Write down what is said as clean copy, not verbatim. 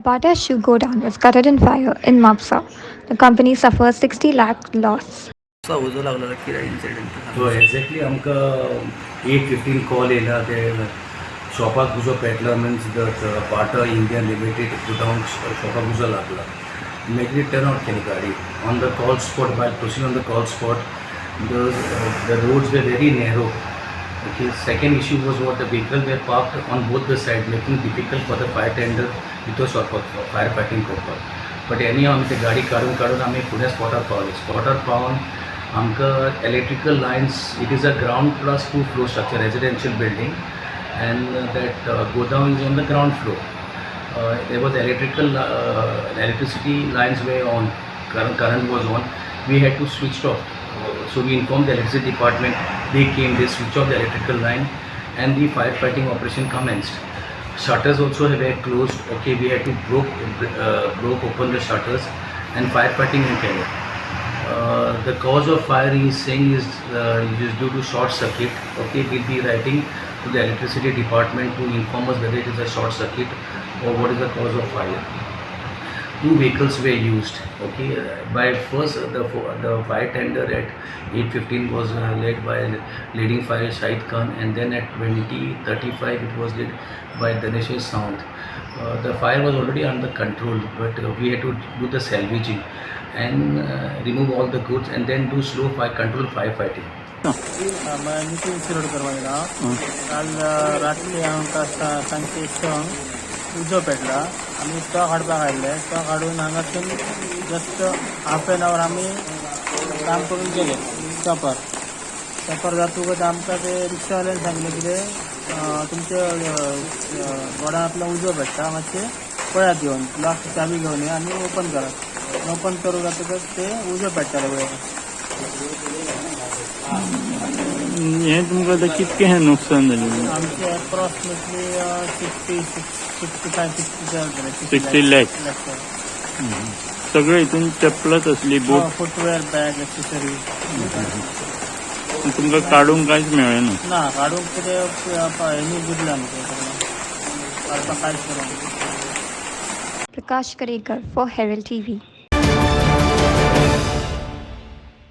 Bata Shoe godown was gutted in fire in Mapusa. The company suffers 60 lakh loss. उजो लागलेलो कितें incident तो exactly आमकां 8:15 call येयला ते शॉपाक उजो पेटला means Bata India limited godown शॉपाक उजो लागला. इमिजिएटली टर्न आउट केली गाडी on the call spot. By proceed on the call spot the roads were very narrow. Okay, second issue was what the vehicles were parked on both the sides, making it difficult for the fire tender with firefighting purpose. But anyhow आमी ते गाडी काडून आमी फुडें स्पॉटार पावले. स्पॉटार पावन आमकां electrical lines, it is a ground plus 2 floor structure, residential building, and that godown is on the ground floor. There was electricity lines were on, current was on. We had to switch off. So we informed the electricity department. They came, they switched off the electrical line, and the firefighting operation commenced. Shutters also were closed. Okay, we had to broke open the shutters, and firefighting in Kenya. The cause of fire he is saying is due to short circuit. Okay, we'll be writing to the electricity department to inform us whether it is a short circuit or what is the cause of fire. Two vehicles were used. Okay, by first the fire tender at 8:15 was led by leading fire Shahid Khan, and then at 20:35 it was led by Danesh Sound. The fire was already under control, but we had to do the salvaging and remove all the goods and then do slow fire control firefighting. Nitin Shirodkar माझं नाव. काल रात्री आमकां सांजचे संक उजो पेटला. आमी तो काडपाक आयिल्ले. तो काडून हांगासून जस्ट हाफ एन आवर आमी काम करून गेले शॉपर जातकच आमकां ते रिक्षावाल्यान सांगले कितें तुमचे गोडावनांतलो उजो पेट्टा, मातशें पळयात येवन लॉक चाबी घेवन ये आनी ओपन करात. ओपन करूं जातकच ते उजो पेट्टाले पळय. हे तुमकां कितकें नुकसान जालें? आमचे एप्रॉक्सिमेटली 60 लॅक्स. सगळे हितून चप्पलाच असली, बूट, फुटवेअर, बॅग, एक्सेसरीज. तुमकां काडूंक कांयच मेळ्ळें ना. काडूंक कितें हेनी बुडलें आमकां काडपाक कांयच करूंक. Prakash Karekar for Herald TV.